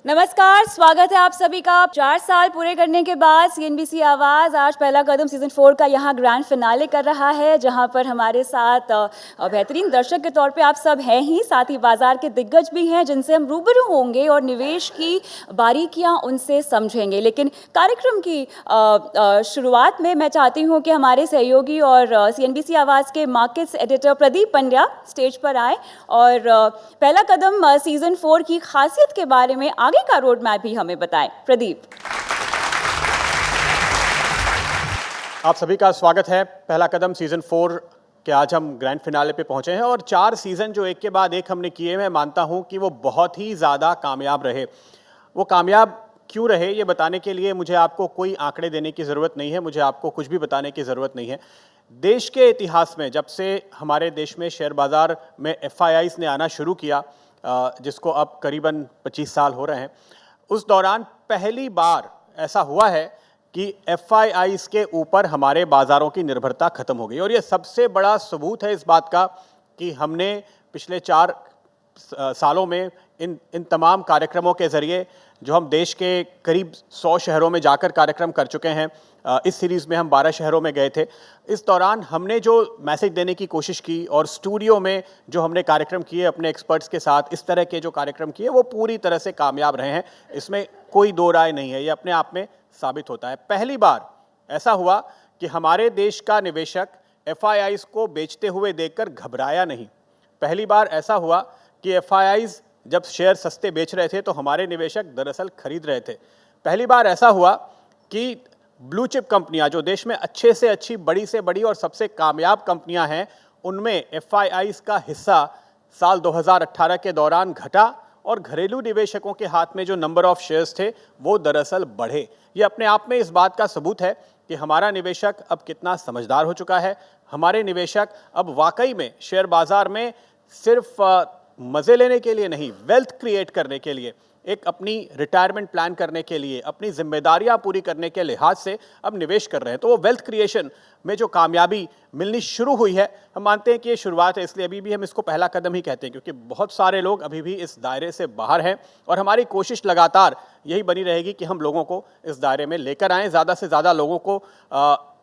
नमस्कार, स्वागत है आप सभी का। 4 साल पूरे करने के बाद सीएनबीसी आवाज़ आज पहला कदम सीज़न 4 का यहाँ ग्रैंड फिनाले कर रहा है, जहाँ पर हमारे साथ बेहतरीन दर्शक के तौर पे आप सब हैं ही, साथ ही बाजार के दिग्गज भी हैं जिनसे हम रूबरू होंगे और निवेश की बारीकियाँ उनसे समझेंगे। लेकिन कार्यक्रम की शुरुआत में मैं चाहती हूँ कि हमारे सहयोगी और सीएनबीसी आवाज़ के markets editor Pradeep Pandya stage पर आए और पहला कदम सीज़न 4 की खासियत के बारे में आगे का रोड मैप भी हमें बताएं। प्रदीप, आप सभी का स्वागत है। पहला कदम सीजन 4 के आज हम ग्रैंड फिनाले पे पहुंचे हैं और 4 सीजन जो एक के बाद एक हमने किए, मैं मानता हूं कि वो बहुत ही ज़्यादा कामयाब रहे। वो कामयाब क्यों रहे ये बताने के लिए मुझे आपको कोई आंकड़े देने की ज़रूरत नहीं है, मुझे आपको कुछ भी बताने की ज़रूरत नहीं है। देश के इतिहास में जब से हमारे देश में शेयर बाज़ार में FIIs ने आना शुरू किया, जिसको अब करीबन 25 साल हो रहे हैं, उस दौरान पहली बार ऐसा हुआ है कि FIIs के ऊपर हमारे बाज़ारों की निर्भरता ख़त्म हो गई। और ये सबसे बड़ा सबूत है इस बात का कि हमने पिछले 4 सालों में इन तमाम कार्यक्रमों के ज़रिए जो हम देश के करीब 100 शहरों में जाकर कार्यक्रम कर चुके हैं, इस सीरीज़ में हम 12 शहरों में गए थे। इस दौरान हमने जो मैसेज देने की कोशिश की और स्टूडियो में जो हमने कार्यक्रम किए अपने एक्सपर्ट्स के साथ, इस तरह के जो कार्यक्रम किए वो पूरी तरह से कामयाब रहे हैं, इसमें कोई दो राय नहीं है। ये अपने आप में साबित होता है। पहली बार ऐसा हुआ कि हमारे देश का निवेशक FIIs को बेचते हुए देखकर घबराया नहीं। पहली बार ऐसा हुआ कि FIIs जब शेयर सस्ते बेच रहे थे तो हमारे निवेशक दरअसल खरीद रहे थे। पहली बार ऐसा हुआ कि ब्लू चिप कंपनियां जो देश में अच्छे से अच्छी, बड़ी से बड़ी और सबसे कामयाब कंपनियां हैं, उनमें FIIs का हिस्सा साल 2018 के दौरान घटा और घरेलू निवेशकों के हाथ में जो नंबर ऑफ शेयर्स थे वो दरअसल बढ़े। ये अपने आप में इस बात का सबूत है कि हमारा निवेशक अब कितना समझदार हो चुका है। हमारे निवेशक अब वाकई में शेयर बाजार में सिर्फ मज़े लेने के लिए नहीं, वेल्थ क्रिएट करने के लिए, एक अपनी रिटायरमेंट प्लान करने के लिए, अपनी जिम्मेदारियां पूरी करने के लिहाज से अब निवेश कर रहे हैं। तो वो वेल्थ क्रिएशन में जो कामयाबी मिलनी शुरू हुई है, हम मानते हैं कि ये शुरुआत है, इसलिए अभी भी हम इसको पहला कदम ही कहते हैं, क्योंकि बहुत सारे लोग अभी भी इस दायरे से बाहर हैं और हमारी कोशिश लगातार यही बनी रहेगी कि हम लोगों को इस दायरे में लेकर आएँ, ज़्यादा से ज़्यादा लोगों को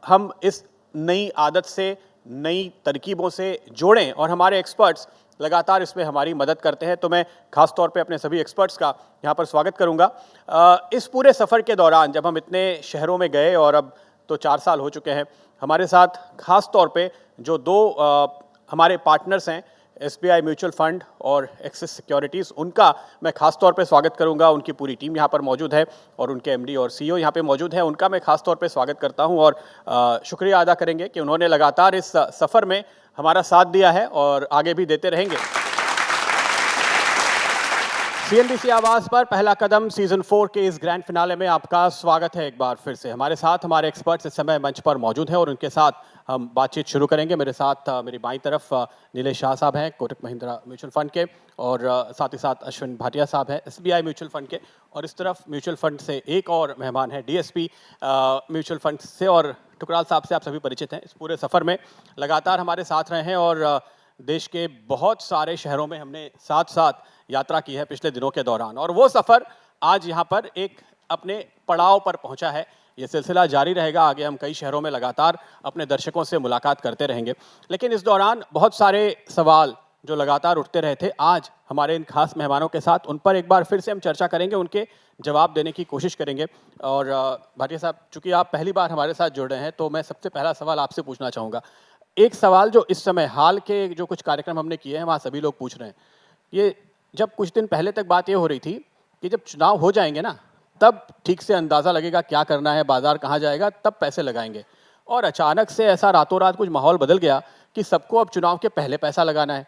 हम इस नई आदत से, नई तरकीबों से जोड़ें और हमारे एक्सपर्ट्स लगातार इसमें हमारी मदद करते हैं। तो मैं खास तौर पे अपने सभी एक्सपर्ट्स का यहाँ पर स्वागत करूँगा। इस पूरे सफ़र के दौरान जब हम इतने शहरों में गए और अब तो 4 साल हो चुके हैं, हमारे साथ खास तौर पे जो 2 हमारे पार्टनर्स हैं, SBI म्यूचुअल फंड और एक्सिस सिक्योरिटीज़, उनका मैं खास तौर पे स्वागत करूंगा। उनकी पूरी टीम यहाँ पर मौजूद है और उनके MD और CEO यहाँ पे मौजूद हैं, उनका मैं खास तौर पे स्वागत करता हूँ और शुक्रिया अदा करेंगे कि उन्होंने लगातार इस सफ़र में हमारा साथ दिया है और आगे भी देते रहेंगे। CNBC आवाज़ पर पहला कदम सीजन 4 के इस ग्रैंड फिनाले में आपका स्वागत है। एक बार फिर से हमारे साथ हमारे एक्सपर्ट्स इस समय मंच पर मौजूद हैं और उनके साथ हम बातचीत शुरू करेंगे। मेरे साथ मेरी बाईं तरफ नीलेश शाह साहब हैं, कोटक महिंद्रा म्यूचुअल फंड के, और साथ ही साथ अश्विन भाटिया साहब हैं, SBI म्यूचुअल फंड के, और इस तरफ म्यूचुअल फंड से एक और मेहमान है DSP म्यूचुअल फंड से, और टुकराल साहब से आप सभी परिचित हैं। इस पूरे सफ़र में लगातार हमारे साथ रहे हैं और देश के बहुत सारे शहरों में हमने साथ साथ यात्रा की है पिछले दिनों के दौरान, और वो सफ़र आज यहाँ पर एक अपने पड़ाव पर पहुँचा है। ये सिलसिला जारी रहेगा, आगे हम कई शहरों में लगातार अपने दर्शकों से मुलाकात करते रहेंगे। लेकिन इस दौरान बहुत सारे सवाल जो लगातार उठते रहे थे, आज हमारे इन खास मेहमानों के साथ उन पर एक बार फिर से हम चर्चा करेंगे, उनके जवाब देने की कोशिश करेंगे। और भाटिया साहब, चूँकि आप पहली बार हमारे साथ जुड़ रहे हैं, तो मैं सबसे पहला सवाल आपसे पूछना चाहूँगा। एक सवाल जो इस समय हाल के जो कुछ कार्यक्रम हमने किए हैं वहाँ सभी लोग पूछ रहे हैं, ये जब कुछ दिन पहले तक बात ये हो रही थी कि जब चुनाव हो जाएंगे ना, तब ठीक से अंदाज़ा लगेगा क्या करना है, बाजार कहाँ जाएगा, तब पैसे लगाएंगे। और अचानक से ऐसा रातों रात कुछ माहौल बदल गया कि सबको अब चुनाव के पहले पैसा लगाना है।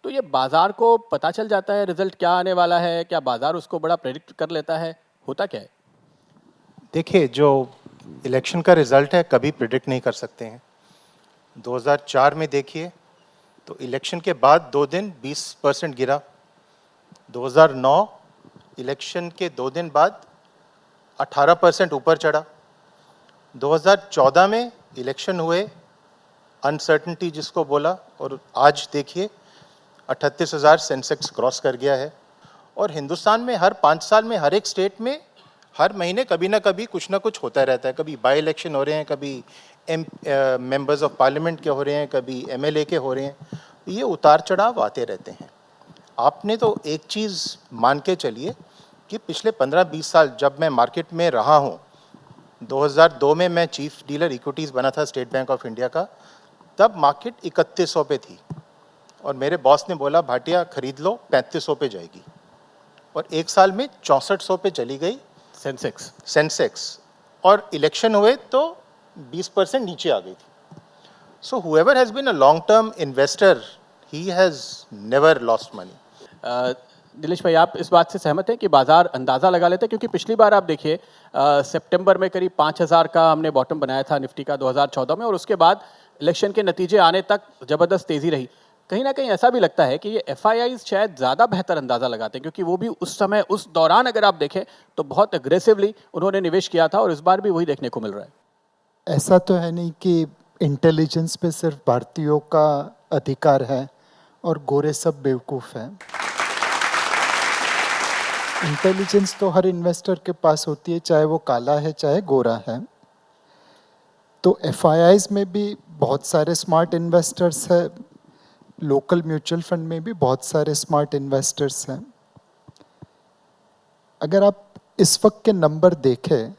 तो ये बाजार को पता चल जाता है रिजल्ट क्या आने वाला है, क्या बाजार उसको बड़ा प्रेडिक्ट कर लेता है, होता क्या है? देखिए, जो इलेक्शन का रिजल्ट है कभी प्रेडिक्ट नहीं कर सकते हैं। 2004 में देखिए तो इलेक्शन के बाद 2 दिन 20% गिरा। 2009 इलेक्शन के 2 दिन बाद 18% ऊपर चढ़ा। 2014 में इलेक्शन हुए, अनसर्टनिटी जिसको बोला, और आज देखिए 38,000 सेंसेक्स क्रॉस कर गया है। और हिंदुस्तान में हर 5 साल में हर एक स्टेट में हर महीने कभी ना कभी कुछ ना कुछ होता रहता है। कभी बाई इलेक्शन हो रहे हैं, कभी मेंबर्स ऑफ पार्लियामेंट के हो रहे हैं, कभी एमएलए के हो रहे हैं। ये उतार चढ़ाव आते रहते हैं। आपने तो एक चीज़ मान के चलिए कि पिछले 15-20 साल जब मैं मार्केट में रहा हूँ, 2002 में मैं चीफ डीलर इक्विटीज़ बना था स्टेट बैंक ऑफ इंडिया का, तब मार्केट 3100 पे थी और मेरे बॉस ने बोला भाटिया खरीद लो, 3500 पे जाएगी, और एक साल में 6400 पे चली गई सेंसेक्स, और इलेक्शन हुए तो 20% नीचे आ गई थी। So whoever has been a long term investor, he has never lost money. Dinesh भाई, आप इस बात से सहमत हैं कि बाजार अंदाज़ा लगा लेते हैं? क्योंकि पिछली बार आप देखिए सितंबर में करीब 5000 का हमने बॉटम बनाया था निफ्टी का 2014 में, और उसके बाद इलेक्शन के नतीजे आने तक ज़बरदस्त तेज़ी रही। कहीं ना कहीं ऐसा भी लगता है कि ये एफआईआईज शायद ज़्यादा बेहतर अंदाज़ा लगाते हैं, क्योंकि वो भी उस समय उस दौरान अगर आप देखें तो बहुत एग्रेसिवली उन्होंने निवेश किया था, और इस बार भी वही देखने को मिल रहा है। ऐसा तो है नहीं कि इंटेलिजेंस पे सिर्फ भारतीयों का अधिकार है और गोरे सब बेवकूफ़ हैं। इंटेलिजेंस तो हर इन्वेस्टर के पास होती है, चाहे वो काला है चाहे गोरा है। तो एफआईआईज में भी बहुत सारे स्मार्ट इन्वेस्टर्स हैं, लोकल म्यूचुअल फंड में भी बहुत सारे स्मार्ट इन्वेस्टर्स हैं। अगर आप इस वक्त के नंबर देखें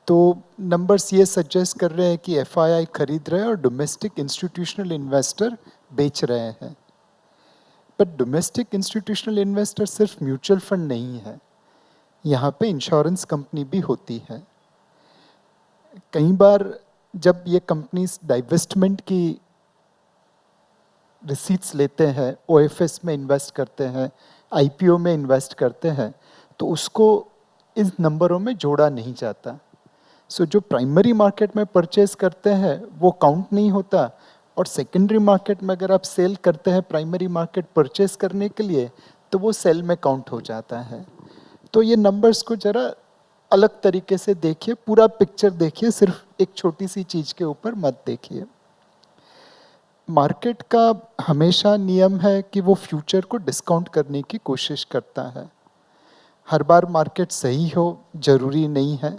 तो नंबर्स ये सजेस्ट कर रहे हैं कि एफआईआई खरीद रहे हैं और डोमेस्टिक इंस्टीट्यूशनल इन्वेस्टर बेच रहे हैं। बट डोमेस्टिक इंस्टीट्यूशनल इन्वेस्टर सिर्फ म्यूचुअल फंड नहीं है, यहाँ पे इंश्योरेंस कंपनी भी होती है। कई बार जब ये कंपनीज डाइवेस्टमेंट की रिसीट्स लेते हैं, ओएफएस में इन्वेस्ट करते हैं, आईपीओ में इन्वेस्ट करते हैं, तो उसको इन नंबरों में जोड़ा नहीं जाता। सो जो प्राइमरी मार्केट में परचेज करते हैं वो काउंट नहीं होता, और सेकेंडरी मार्केट में अगर आप सेल करते हैं प्राइमरी मार्केट परचेज करने के लिए तो वो सेल में काउंट हो जाता है। तो ये नंबर्स को ज़रा अलग तरीके से देखिए, पूरा पिक्चर देखिए, सिर्फ एक छोटी सी चीज़ के ऊपर मत देखिए। मार्केट का हमेशा नियम है कि वो फ्यूचर को डिस्काउंट करने की कोशिश करता है। हर बार मार्केट सही हो जरूरी नहीं है,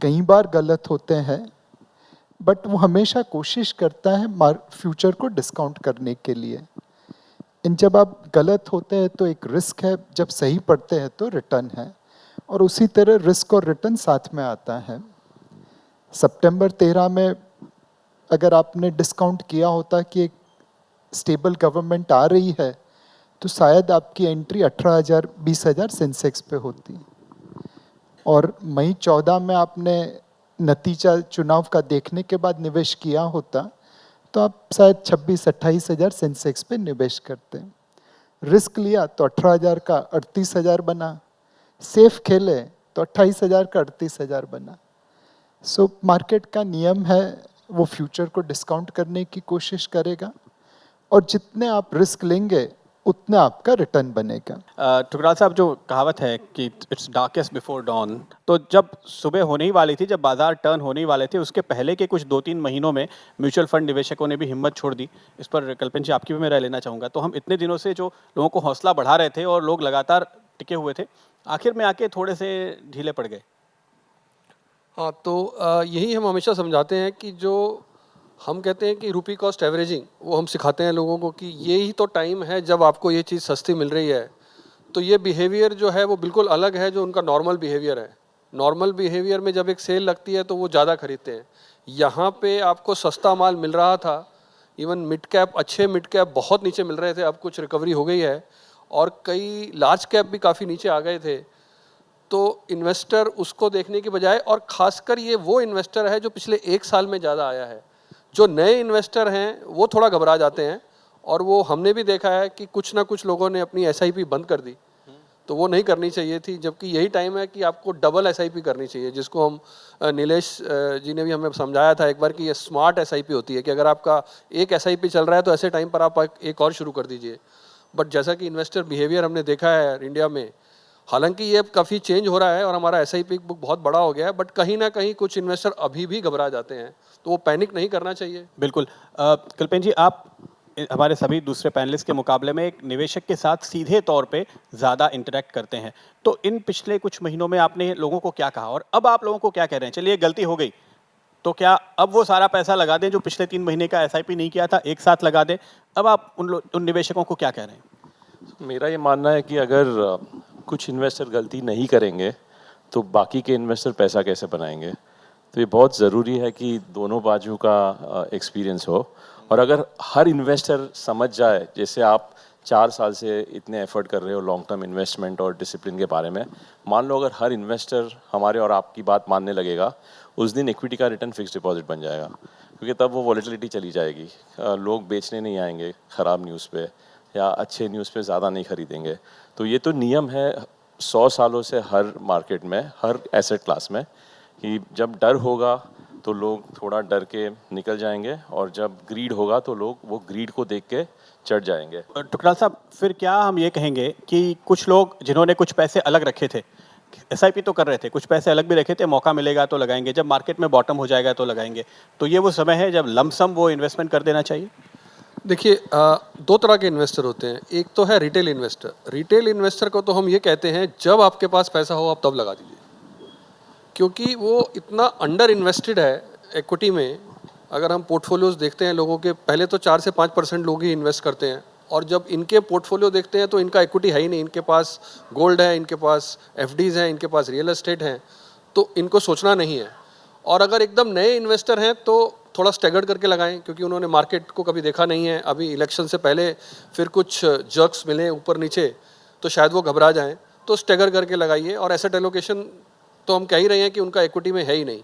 कई बार गलत होते हैं, बट वो हमेशा कोशिश करता है फ्यूचर को डिस्काउंट करने के लिए। इन जब आप गलत होते हैं तो एक रिस्क है, जब सही पड़ते हैं तो रिटर्न है, और उसी तरह रिस्क और रिटर्न साथ में आता है। सितंबर 13 में अगर आपने डिस्काउंट किया होता कि एक स्टेबल गवर्नमेंट आ रही है तो शायद आपकी एंट्री 18,000 20,000 सेंसेक्स पे होती, और मई 14 में आपने नतीजा चुनाव का देखने के बाद निवेश किया होता तो आप शायद 26-28,000 सेंसेक्स पे निवेश करते। रिस्क लिया तो 18,000 का 38,000 बना, सेफ खेले तो 28,000 का 38,000 बना। सो मार्केट का नियम है, वो फ्यूचर को डिस्काउंट करने की कोशिश करेगा, और जितने आप रिस्क लेंगे उतना आपका रिटर्न बनेगा। ठुकराल साहब, जो कहावत है कि इट्स डार्केस्ट बिफोर डॉन, तो जब सुबह होने ही वाली थी, जब बाजार टर्न होने ही वाले थे, उसके पहले के कुछ 2-3 महीनों में म्यूचुअल फंड निवेशकों ने भी हिम्मत छोड़ दी। इस पर कल्पन जी आपकी भी मैं राय लेना चाहूँगा। तो हम इतने दिनों से जो लोगों को हौसला बढ़ा रहे थे और लोग लगातार टिके हुए थे, आखिर में आके थोड़े से ढीले पड़ गए। हाँ, तो यही हम हमेशा समझाते हैं कि जो हम कहते हैं कि रुपी कॉस्ट एवरेजिंग, वो हम सिखाते हैं लोगों को कि ये ही तो टाइम है जब आपको ये चीज़ सस्ती मिल रही है। तो ये बिहेवियर जो है वो बिल्कुल अलग है जो उनका नॉर्मल बिहेवियर है। नॉर्मल बिहेवियर में जब एक सेल लगती है तो वो ज़्यादा खरीदते हैं। यहाँ पे आपको सस्ता माल मिल रहा था, इवन मिड कैप, अच्छे मिड कैप बहुत नीचे मिल रहे थे, अब कुछ रिकवरी हो गई है, और कई लार्ज कैप भी काफ़ी नीचे आ गए थे। तो इन्वेस्टर उसको देखने की बजाय, और ख़ासकर ये वो इन्वेस्टर है जो पिछले 1 साल में ज़्यादा आया है, जो नए इन्वेस्टर हैं वो थोड़ा घबरा जाते हैं, और वो हमने भी देखा है कि कुछ ना कुछ लोगों ने अपनी एसआईपी बंद कर दी, तो वो नहीं करनी चाहिए थी। जबकि यही टाइम है कि आपको डबल एसआईपी करनी चाहिए, जिसको हम नीलेश जी ने भी हमें समझाया था एक बार कि ये स्मार्ट एसआईपी होती है कि अगर आपका एक एसआईपी चल रहा है तो ऐसे टाइम पर आप एक और शुरू कर दीजिए। बट जैसा कि इन्वेस्टर बिहेवियर हमने देखा है इंडिया में, हालांकि ये अब काफ़ी चेंज हो रहा है और हमारा एसआईपी बुक बहुत बड़ा हो गया है, बट कहीं ना कहीं कुछ इन्वेस्टर अभी भी घबरा जाते हैं, तो वो पैनिक नहीं करना चाहिए। बिल्कुल। कल्पेन जी, आप हमारे सभी दूसरे पैनलिस्ट के मुकाबले में एक निवेशक के साथ सीधे तौर पे ज़्यादा इंटरेक्ट करते हैं, तो इन पिछले कुछ महीनों में आपने लोगों को क्या कहा और अब आप लोगों को क्या कह रहे हैं? चलिए गलती हो गई, तो क्या अब वो सारा पैसा लगा दें जो पिछले 3 महीने का एसआईपी नहीं किया था, एक साथ लगा दें? अब आप उन निवेशकों को क्या कह रहे हैं? मेरा ये मानना है कि अगर कुछ इन्वेस्टर गलती नहीं करेंगे तो बाकी के इन्वेस्टर पैसा कैसे बनाएंगे। तो ये बहुत ज़रूरी है कि दोनों बाजू का एक्सपीरियंस हो, और अगर हर इन्वेस्टर समझ जाए, जैसे आप 4 साल से इतने एफर्ट कर रहे हो लॉन्ग टर्म इन्वेस्टमेंट और डिसिप्लिन के बारे में, मान लो अगर हर इन्वेस्टर हमारे और आपकी बात मानने लगेगा, उस दिन इक्विटी का रिटर्न फिक्स डिपॉजिट बन जाएगा, क्योंकि तब वो वॉलेटिलिटी चली जाएगी। लोग बेचने नहीं आएंगे ख़राब न्यूज़ पे, या अच्छे न्यूज़ पे ज़्यादा नहीं खरीदेंगे। तो ये तो नियम है 100 सालों से हर मार्केट में, हर एसेट क्लास में, कि जब डर होगा तो लोग थोड़ा डर के निकल जाएंगे, और जब ग्रीड होगा तो लोग वो ग्रीड को देख के चढ़ जाएंगे। टुकड़ाल साहब, फिर क्या हम ये कहेंगे कि कुछ लोग जिन्होंने कुछ पैसे अलग रखे थे, एसआईपी तो कर रहे थे, कुछ पैसे अलग भी रखे थे, मौका मिलेगा तो लगाएंगे, जब मार्केट में बॉटम हो जाएगा तो लगाएंगे, तो ये वो समय है जब लमसम वो इन्वेस्टमेंट कर देना चाहिए? देखिए, 2 तरह के इन्वेस्टर होते हैं। एक तो है रिटेल इन्वेस्टर। रिटेल इन्वेस्टर को तो हम ये कहते हैं, जब आपके पास पैसा हो आप तब लगा दीजिए, क्योंकि वो इतना अंडर इन्वेस्टेड है इक्विटी में। अगर हम पोर्टफोलियोज देखते हैं लोगों के, पहले तो 4 से 5% लोग ही इन्वेस्ट करते हैं, और जब इनके पोर्टफोलियो देखते हैं तो इनका इक्विटी है ही नहीं। इनके पास गोल्ड है, इनके पास एफडीज हैं, इनके पास रियल एस्टेट हैं, तो इनको सोचना नहीं है। और अगर एकदम नए इन्वेस्टर हैं तो थोड़ा स्टैगर्ड करके लगाएं, क्योंकि उन्होंने मार्केट को कभी देखा नहीं है। अभी इलेक्शन से पहले फिर कुछ जर्क्स मिले ऊपर नीचे, तो शायद वो घबरा जाएं, तो स्टैगर करके लगाइए। और एसेट एलोकेशन तो हम कह ही रहे हैं कि उनका इक्विटी में है ही नहीं,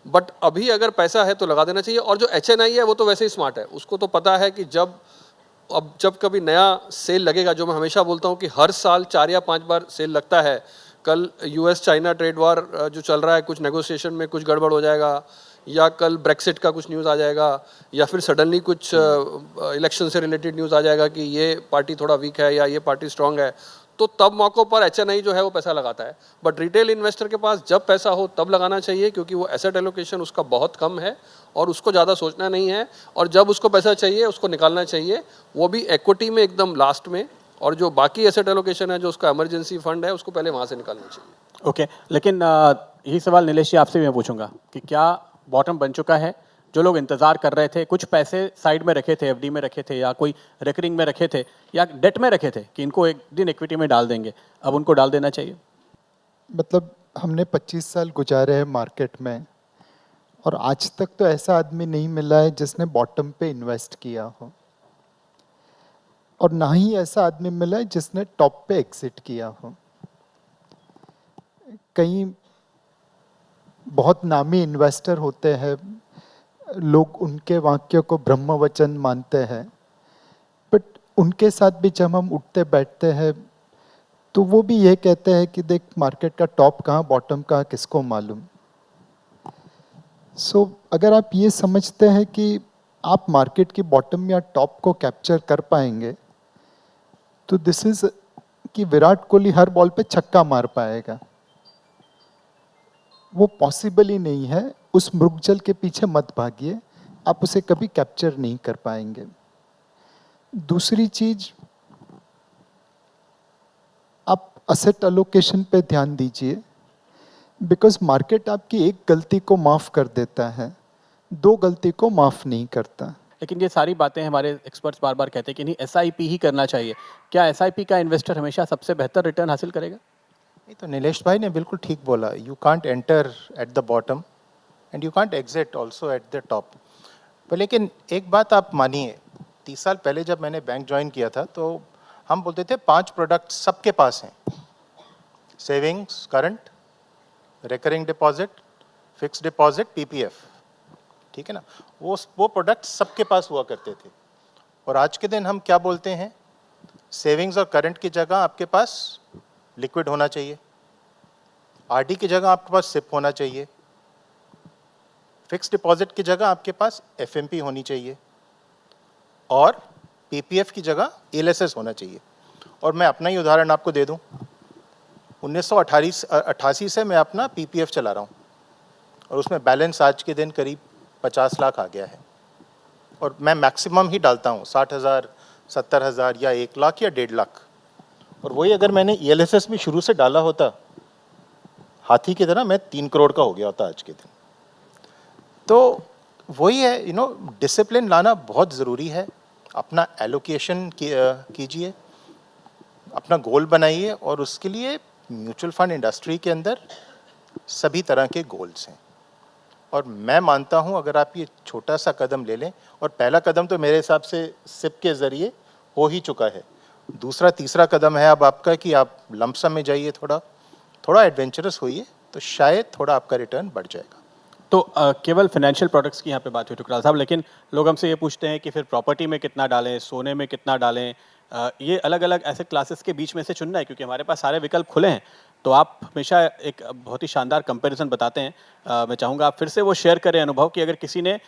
बट अभी अगर पैसा है तो लगा देना चाहिए। और जो एचएनआई है वो तो वैसे ही स्मार्ट है, उसको तो पता है कि जब कभी नया सेल लगेगा, जो मैं हमेशा बोलता हूँ कि हर साल 4 या 5 बार सेल लगता है। कल यूएस चाइना ट्रेड वार जो चल रहा है, कुछ नेगोशिएशन में कुछ गड़बड़ हो जाएगा, या कल ब्रेक्सिट का कुछ न्यूज़ आ जाएगा, या फिर सडनली कुछ इलेक्शन से रिलेटेड न्यूज़ आ जाएगा कि ये पार्टी थोड़ा वीक है या ये पार्टी स्ट्रांग है, तो तब मौक़ों पर एचएनआई जो है वो पैसा लगाता है। बट रिटेल इन्वेस्टर के पास जब पैसा हो तब लगाना चाहिए, क्योंकि वो एसेट एलोकेशन उसका बहुत कम है और उसको ज़्यादा सोचना नहीं है। और जब उसको पैसा चाहिए उसको निकालना चाहिए, वो भी इक्विटी में एकदम लास्ट में, और जो बाकी एसेट एलोकेशन है, जो उसका इमरजेंसी फंड है, उसको पहले वहाँ से निकालना चाहिए। ओके, लेकिन यही सवाल नीलेश जी आपसे भी मैं पूछूंगा कि क्या बॉटम बन चुका है? जो लोग इंतजार कर रहे थे, कुछ पैसे साइड में रखे थे, एफडी में रखे थे, या कोई रिकरिंग में रखे थे, या डेट में रखे थे कि इनको एक दिन इक्विटी में डाल देंगे, अब उनको डाल देना चाहिए? मतलब हमने 25 साल गुजारे हैं मार्केट में, और आज तक तो ऐसा आदमी नहीं मिला है जिसने बॉटम पे इन्वेस्ट किया हो, और ना ही ऐसा आदमी मिला है जिसने टॉप पे एग्जिट किया हो। कई बहुत नामी इन्वेस्टर होते हैं, लोग उनके वाक्यों को ब्रह्म वचन मानते हैं, बट उनके साथ भी जब हम उठते बैठते हैं तो वो भी ये कहते हैं कि देख, मार्केट का टॉप कहाँ बॉटम कहाँ किसको मालूम। सो अगर आप ये समझते हैं कि आप मार्केट की बॉटम या टॉप को कैप्चर कर पाएंगे, तो दिस इज कि विराट कोहली हर बॉल पे छक्का मार पाएगा, वो पॉसिबल ही नहीं है। उस मृगजल के पीछे मत भागिए, आप उसे कभी कैप्चर नहीं कर पाएंगे। दूसरी चीज, आप असेट एलोकेशन पे ध्यान दीजिए, बिकॉज मार्केट आपकी एक गलती को माफ कर देता है, 2 गलती को माफ नहीं करता। लेकिन ये सारी बातें हमारे एक्सपर्ट्स बार बार कहते हैं कि नहीं, एसआईपी ही करना चाहिए। क्या एसआईपी का इन्वेस्टर हमेशा सबसे बेहतर रिटर्न हासिल करेगा? नहीं, तो नीलेश भाई ने बिल्कुल ठीक बोला, you can't enter at the bottom and you can't exit also at the top. पर लेकिन एक बात आप मानिए, 30 साल पहले जब मैंने बैंक ज्वाइन किया था तो हम बोलते थे 5 प्रोडक्ट सबके पास हैं, savings, current, recurring deposit, fix deposit, PPF, ठीक है ना। वो प्रोडक्ट सबके पास हुआ करते थे। और आज के दिन हम क्या बोलते हैं, सेविंग्स और करंट की जगह आपके पास लिक्विड होना चाहिए, आरडी की जगह आपके पास सिप होना चाहिए, फिक्स डिपॉजिट की जगह आपके पास एफएमपी होनी चाहिए, और पीपीएफ की जगह एलएसएस होना चाहिए। और मैं अपना ही उदाहरण आपको दे दूं, 1988 से मैं अपना पीपीएफ चला रहा हूं, और उसमें बैलेंस आज के दिन करीब 50 लाख आ गया है। और मैं मैक्सिमम ही डालता हूँ 60,000, 70,000 या 1 लाख या 1.5 लाख। और वही अगर मैंने ELSS भी शुरू से डाला होता, हाथी की तरह मैं 3 करोड़ का हो गया होता आज के दिन। तो वही है, डिसिप्लिन लाना बहुत ज़रूरी है। अपना एलोकेशन कीजिए, अपना गोल बनाइए, और उसके लिए म्यूचुअल फंड इंडस्ट्री के अंदर सभी तरह के गोल्स हैं। और मैं मानता हूं अगर आप ये छोटा सा कदम ले लें, और पहला कदम तो मेरे हिसाब से सिप के ज़रिए हो ही चुका है, दूसरा तीसरा कदम है अब आपका कि आप लमसम में जाइए, थोड़ा एडवेंचरस होइए, तो शायद थोड़ा आपका रिटर्न बढ़ जाएगा। तो केवल फाइनेंशियल प्रोडक्ट्स की यहाँ पे बात हुई टुकराल साहब, लेकिन लोग हमसे ये पूछते हैं कि फिर प्रॉपर्टी में कितना डालें, सोने में कितना डालें, ये अलग अलग एसेट क्लासेस के बीच में से चुनना है, क्योंकि हमारे पास सारे विकल्प खुले हैं। तो आप हमेशा एक बहुत ही शानदार कंपैरिजन बताते हैं। मैं चाहूँगा आप फिर से वो शेयर करें अनुभव कि अगर किसी ने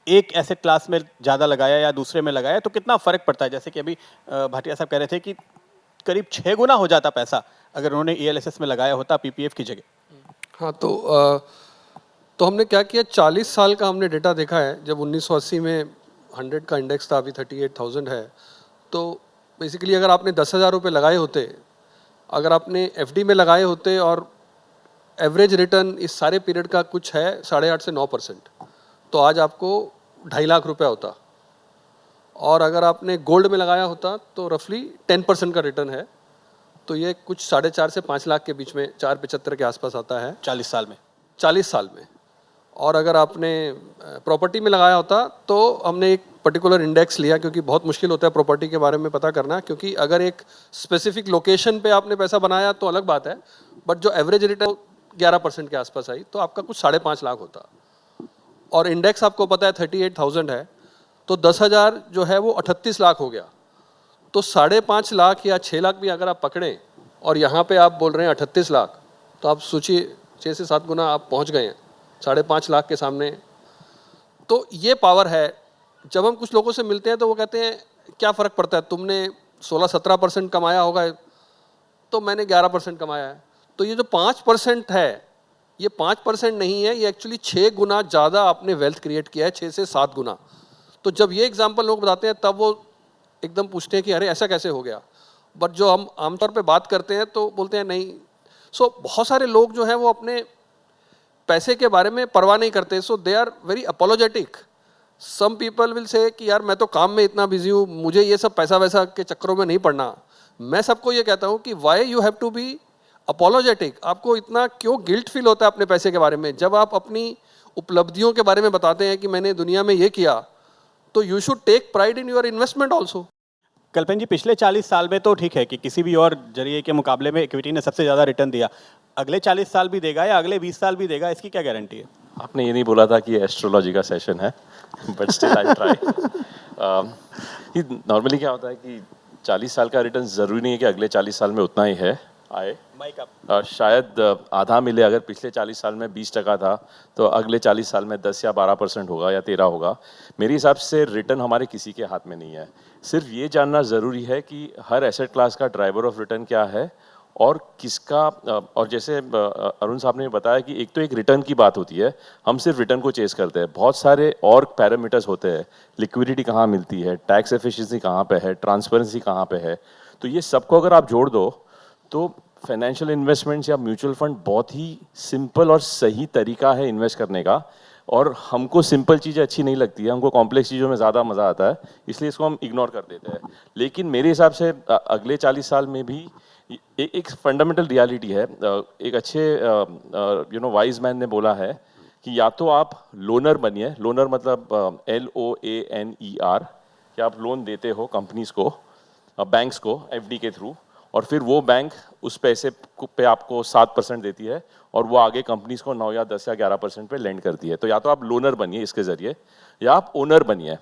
एक एसेट क्लास में ज़्यादा लगाया या दूसरे में लगाया तो कितना फ़र्क पड़ता है। जैसे कि अभी भाटिया साहब कह रहे थे कि करीब 6 गुना हो जाता पैसा अगर उन्होंने ELSS में लगाया होता PPF की जगह। हाँ, तो हमने क्या किया, 40 साल का हमने डेटा देखा है। जब 1980 में 100 का इंडेक्स था, अभी 38,000 है। तो बेसिकली अगर आपने 10,000 रुपये लगाए होते, अगर आपने FD में लगाए होते, और एवरेज रिटर्न इस सारे पीरियड का कुछ है 8.5 से 9%, तो आज आपको 2.5 लाख रुपया होता। और अगर आपने गोल्ड में लगाया होता तो रफली 10% का रिटर्न है, तो ये कुछ 4.5 से 5 लाख के बीच में, 4.75 के आसपास आता है 40 साल में। 40 साल में। और अगर आपने प्रॉपर्टी में लगाया होता तो हमने एक पर्टिकुलर इंडेक्स लिया, क्योंकि बहुत मुश्किल होता है प्रॉपर्टी के बारे में पता करना, क्योंकि अगर एक स्पेसिफिक लोकेशन पे आपने पैसा बनाया तो अलग बात है, बट जो एवरेज रिटर्न 11% के आसपास आई, तो आपका कुछ 5.5 लाख होता। और इंडेक्स आपको पता है 38,000 है, तो 10,000 जो है वो 38 लाख हो गया। तो 5.5 लाख या 6 लाख भी अगर आप पकड़ें, और यहाँ पे आप बोल रहे हैं 38 लाख, तो आप सोचिए 6 से 7 गुना आप पहुँच गए हैं 5.5 लाख के सामने। तो ये पावर है। जब हम कुछ लोगों से मिलते हैं तो वो कहते हैं क्या फ़र्क पड़ता है, तुमने 16-17% कमाया होगा, तो मैंने 11% कमाया है। तो ये जो 5% है, ये 5% नहीं है, ये एक्चुअली 6 गुना ज़्यादा आपने वेल्थ क्रिएट किया है, 6 से 7 गुना। तो जब ये एग्जाम्पल लोग बताते हैं तब वो एकदम पूछते हैं कि अरे ऐसा कैसे हो गया। बट जो हम आमतौर पे बात करते हैं तो बोलते हैं नहीं। सो बहुत सारे लोग जो हैं वो अपने पैसे के बारे में परवाह नहीं करते, so they are very apologetic. Some people will say कि यार मैं तो काम में इतना बिजी हूँ, मुझे ये सब पैसा वैसा के चक्करों में नहीं पड़ना। मैं सबको ये कहता हूँ कि why you have to be apologetic. आपको इतना क्यों गिल्ट फील होता है अपने पैसे के बारे में? जब आप अपनी उपलब्धियों के बारे में बताते हैं कि मैंने दुनिया में ये किया, तो you should take pride in your investment also. Kalpan ji, पिछले 40 साल में तो ठीक है कि किसी भी और जरिए के मुकाबले में इक्विटी ने सबसे ज़्यादा रिटर्न दिया, अगले 40 साल भी देगा या अगले 20 साल भी देगा, इसकी क्या गारंटी है? आपने ये नहीं बोला था कि एस्ट्रोलॉजी का सेशन है, but still I try. Normally क्या होता है कि 40 साल का रिटर्न ज़रूरी नहीं है कि अगले 40 साल में उतना ही है आए। शायद आधा मिले। अगर पिछले 40 साल में 20% था तो अगले 40 साल में 10 या 12% होगा या 13 होगा। मेरे हिसाब से रिटर्न हमारे किसी के हाथ में नहीं है। सिर्फ ये जानना ज़रूरी है कि हर एसेट क्लास का ड्राइवर ऑफ रिटर्न क्या है और किसका। और जैसे अरुण साहब ने बताया कि एक तो एक रिटर्न की बात होती है, हम सिर्फ रिटर्न को चेस करते हैं, बहुत सारे और पैरामीटर्स होते हैं। लिक्विडिटी कहाँ मिलती है, टैक्स एफिशिएंसी कहाँ पे है, ट्रांसपेरेंसी कहाँ पे है। तो ये सबको अगर आप जोड़ दो तो फाइनेंशियल इन्वेस्टमेंट्स या म्यूचुअल फंड बहुत ही सिंपल और सही तरीका है इन्वेस्ट करने का। और हमको सिंपल चीज़ें अच्छी नहीं लगती है, हमको कॉम्प्लेक्स चीज़ों में ज़्यादा मज़ा आता है, इसलिए इसको हम इग्नोर कर देते हैं। लेकिन मेरे हिसाब से अगले 40 साल में भी एक फंडामेंटल रियलिटी है। एक अच्छे वाइज मैन ने बोला है कि या तो आप लोनर बनिए, लोनर मतलब LOANER, कि आप लोन देते हो कंपनीज को, बैंक्स को FD के थ्रू, और फिर वो बैंक उस पैसे पे आपको 7% देती है और वो आगे कंपनीज को 9 या 10 या 11% पे लेंड करती है। तो या तो आप लोनर बनिए इसके ज़रिए, या आप ओनर बनिए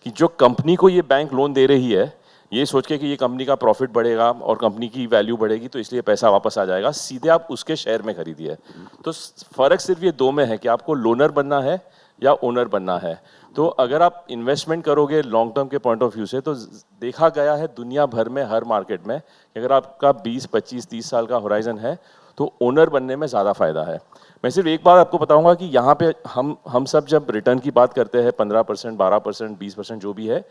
कि जो कंपनी को ये बैंक लोन दे रही है ये सोच के कि ये कंपनी का प्रॉफिट बढ़ेगा और कंपनी की वैल्यू बढ़ेगी तो इसलिए पैसा वापस आ जाएगा, सीधे आप उसके शेयर में खरीदिए। तो फ़र्क सिर्फ ये दो में है कि आपको लोनर बनना है या ओनर बनना है। तो अगर आप इन्वेस्टमेंट करोगे लॉन्ग टर्म के पॉइंट ऑफ व्यू से, तो देखा गया है दुनिया भर में हर मार्केट में कि अगर आपका 20, 25, 30 साल का होराइजन है तो ओनर बनने में ज़्यादा फायदा है। मैं सिर्फ एक बात आपको बताऊंगा कि यहाँ पे हम सब जब रिटर्न की बात करते हैं 15%, 12%, 20% जो भी है,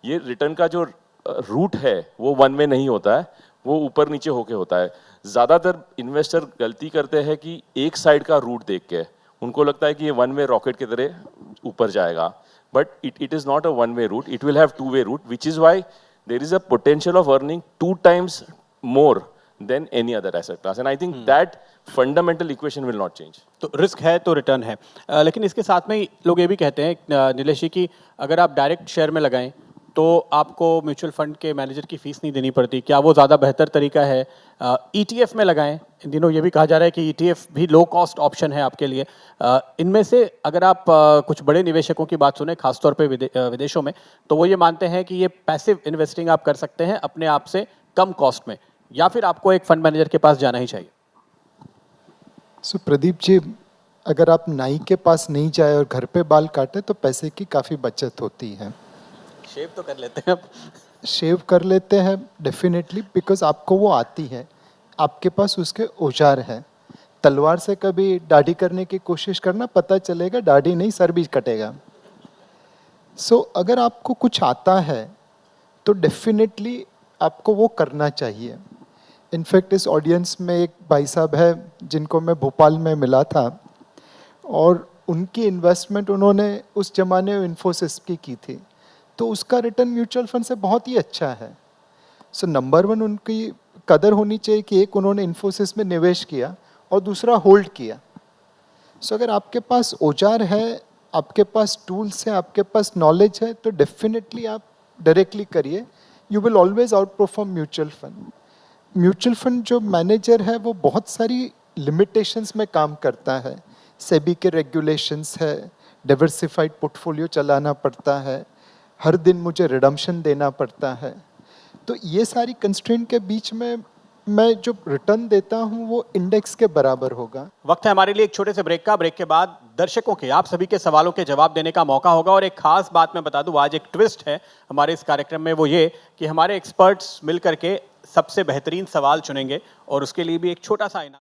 ये रिटर्न का जो रूट है वो वन में नहीं होता है, वो ऊपर नीचे होके होता है। ज़्यादातर इन्वेस्टर गलती करते हैं कि एक साइड का रूट देख के उनको लगता है कि ये वन वे रॉकेट की तरह ऊपर जाएगा, but it is not a one way route, it will have two way route, which is why there is a potential of earning 2 times more than any other asset class, and I think that fundamental equation will not change. तो risk है तो return है। लेकिन इसके साथ में ही लोग ये भी कहते हैं नीलेश जी कि अगर आप डायरेक्ट शेयर में लगाएं तो आपको म्यूचुअल फंड के मैनेजर की फीस नहीं देनी पड़ती, क्या वो ज़्यादा बेहतर तरीका है? ETF में लगाएं, इन दिनों ये भी कहा जा रहा है कि ETF भी लो कॉस्ट ऑप्शन है आपके लिए। इनमें से अगर आप कुछ बड़े निवेशकों की बात सुने, खासतौर पे विदेशों में, तो वो ये मानते हैं कि ये पैसिव इन्वेस्टिंग आप कर सकते हैं अपने आप से कम कॉस्ट में, या फिर आपको एक फंड मैनेजर के पास जाना ही चाहिए? सो प्रदीप जी, अगर आप नाई के पास नहीं जाए और घर पे बाल काटे तो पैसे की काफ़ी बचत होती है। शेव तो कर लेते हैं अब। शेव कर लेते हैं डेफिनेटली, बिकॉज आपको वो आती है, आपके पास उसके औजार हैं। तलवार से कभी दाढ़ी करने की कोशिश करना, पता चलेगा दाढ़ी नहीं सर भी कटेगा। सो अगर आपको कुछ आता है तो डेफिनेटली आपको वो करना चाहिए। इनफैक्ट इस ऑडियंस में एक भाई साहब है जिनको मैं भोपाल में मिला था, और उनकी इन्वेस्टमेंट उन्होंने उस जमाने में इन्फोसिस की थी, तो उसका रिटर्न म्यूचुअल फंड से बहुत ही अच्छा है। सो नंबर 1 उनकी कदर होनी चाहिए कि एक उन्होंने इन्फोसिस में निवेश किया और दूसरा होल्ड किया। सो अगर आपके पास औजार है, आपके पास टूल्स हैं, आपके पास नॉलेज है, तो डेफिनेटली आप डायरेक्टली करिए। You will always out perform mutual fund. Mutual fund जो मैनेजर है वो बहुत सारी लिमिटेशंस में काम करता है। सेबी के रेगुलेशंस है, डाइवर्सिफाइड पोर्टफोलियो चलाना पड़ता है, हर दिन मुझे रिडम्पशन देना पड़ता है। तो ये सारी कंस्ट्रेंट के बीच में मैं जो रिटर्न देता हूँ वो इंडेक्स के बराबर होगा। वक्त है हमारे लिए एक छोटे से ब्रेक का। ब्रेक के बाद दर्शकों के, आप सभी के सवालों के जवाब देने का मौका होगा। और एक खास बात मैं बता दूं, आज एक ट्विस्ट है हमारे इस कार्यक्रम में, वो ये कि हमारे एक्सपर्ट्स मिलकर के सबसे बेहतरीन सवाल चुनेंगे और उसके लिए भी एक छोटा सा इनाम